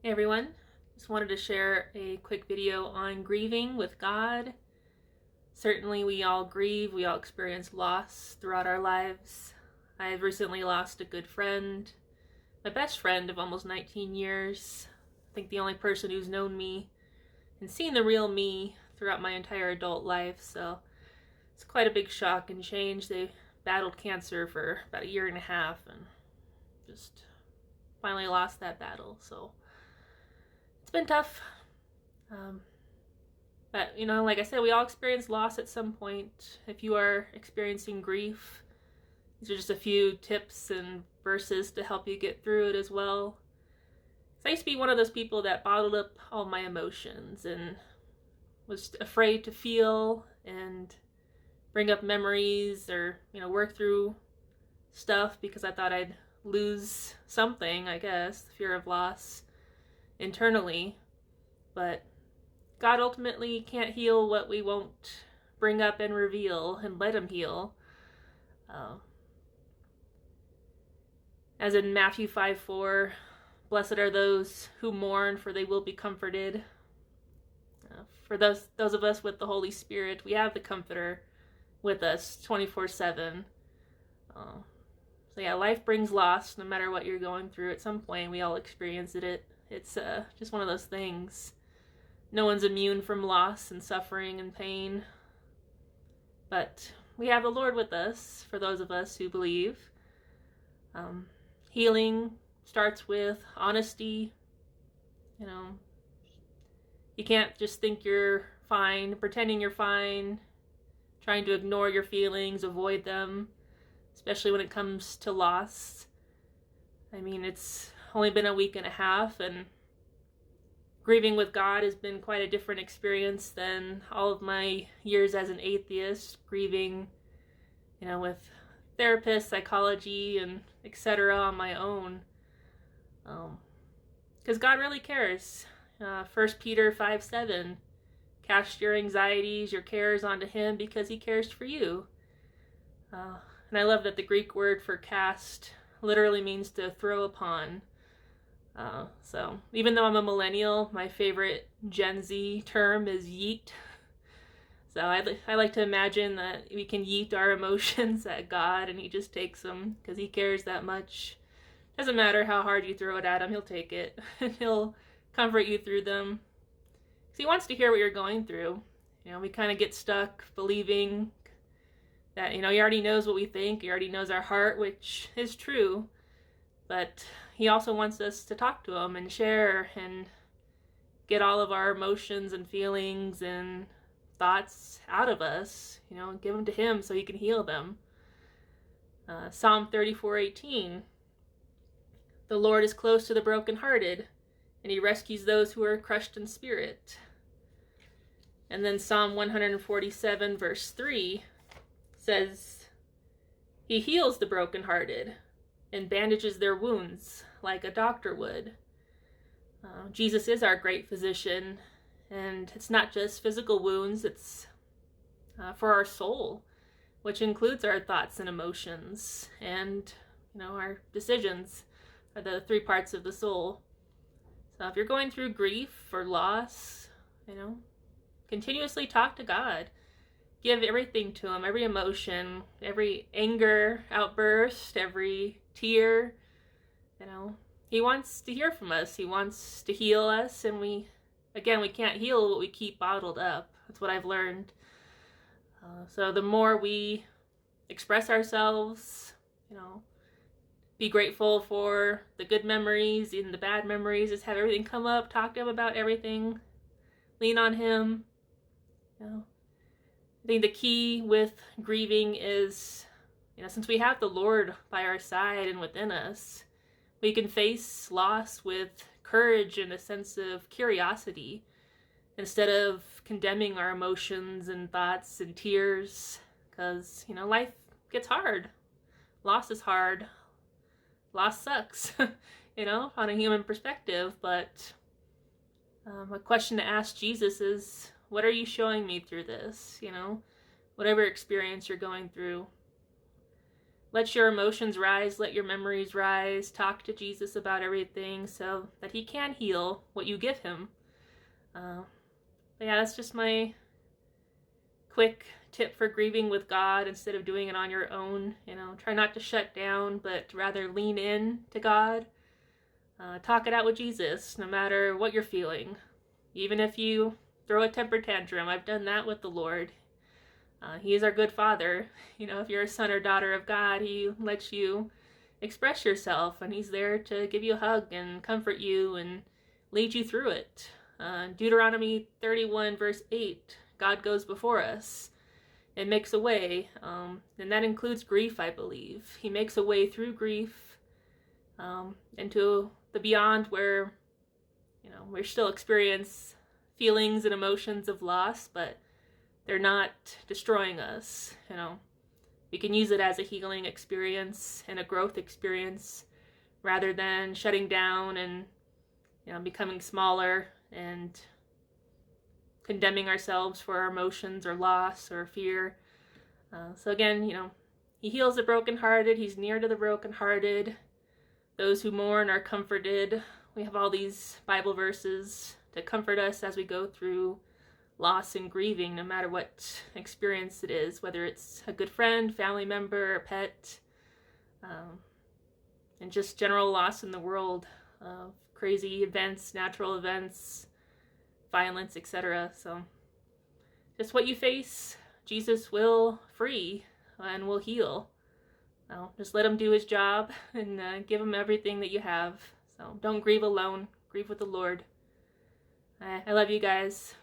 Hey everyone, just wanted to share a quick video on grieving with God. Certainly we all grieve, we all experience loss throughout our lives. I've recently lost a good friend, my best friend of almost 19 years. I think the only person who's known me and seen the real me throughout my entire adult life, so it's quite a big shock and change. They battled cancer for about a year and a half and just finally lost that battle, so it's been tough. But, like I said, we all experience loss at some point. If you are experiencing grief, these are just a few tips and verses to help you get through it as well. I used to be one of those people that bottled up all my emotions and was afraid to feel and bring up memories or, work through stuff because I thought I'd lose something, I guess, the fear of loss internally. But God ultimately can't heal what we won't bring up and reveal and let him heal. As in Matthew 5:4, blessed are those who mourn, for they will be comforted. For those of us with the Holy Spirit, we have the Comforter with us 24/7. So yeah, life brings loss no matter what you're going through. At some point, we all experience it. It's just one of those things. No one's immune from loss and suffering and pain. But we have the Lord with us, for those of us who believe. Healing starts with honesty. You can't just think you're fine, pretending you're fine, trying to ignore your feelings, avoid them, especially when it comes to loss. I mean, it's only been a week and a half, and grieving with God has been quite a different experience than all of my years as an atheist, grieving, with therapists, psychology, and etc. on my own. Because God really cares. 1 Peter 5:7, cast your anxieties, your cares onto him because he cares for you. And I love that the Greek word for cast literally means to throw upon. So even though I'm a millennial, my favorite Gen Z term is yeet. So I like to imagine that we can yeet our emotions at God and he just takes them because he cares that much. Doesn't matter how hard you throw it at him, he'll take it and he'll comfort you through them. Because he wants to hear what you're going through. We kind of get stuck believing that, he already knows what we think, he already knows our heart, which is true. But he also wants us to talk to him and share and get all of our emotions and feelings and thoughts out of us, give them to him so he can heal them. Psalm 34:18, the Lord is close to the brokenhearted, and he rescues those who are crushed in spirit. And then Psalm 147 verse 3 says, he heals the brokenhearted and bandages their wounds like a doctor would. Jesus is our great physician, and it's not just physical wounds, it's for our soul, which includes our thoughts and emotions and, our decisions are the three parts of the soul. So if you're going through grief or loss, continuously talk to God. Give everything to him, every emotion, every anger outburst, every tear. He wants to hear from us. He wants to heal us, and we can't heal what we keep bottled up. That's what I've learned. So the more we express ourselves, be grateful for the good memories and the bad memories, just have everything come up, talk to him about everything, lean on him. I think the key with grieving is, since we have the Lord by our side and within us, we can face loss with courage and a sense of curiosity instead of condemning our emotions and thoughts and tears, because, life gets hard. Loss is hard. Loss sucks, on a human perspective, but a question to ask Jesus is, what are you showing me through this? Whatever experience you're going through. let your emotions rise, let your memories rise, talk to Jesus about everything so that he can heal what you give him. But yeah, that's just my quick tip for grieving with God instead of doing it on your own. Try not to shut down, but rather lean in to God. Talk it out with Jesus, no matter what you're feeling. Even if you throw a temper tantrum, I've done that with the Lord. He is our good Father. If you're a son or daughter of God, he lets you express yourself, and he's there to give you a hug and comfort you and lead you through it. Deuteronomy 31 verse 8, God goes before us and makes a way, and that includes grief, I believe. He makes a way through grief into the beyond, where we still experience feelings and emotions of loss, but they're not destroying us. We can use it as a healing experience and a growth experience rather than shutting down and becoming smaller and condemning ourselves for our emotions or loss or fear. So again, he heals the brokenhearted. He's near to the brokenhearted. Those who mourn are comforted. We have all these Bible verses to comfort us as we go through loss and grieving, no matter what experience it is, whether it's a good friend, family member, or pet, and just general loss in the world, crazy events, natural events, violence, etc. So just what you face, Jesus will free and will heal. Just let him do his job and give him everything that you have. So don't grieve alone. Grieve with the Lord. I love you guys.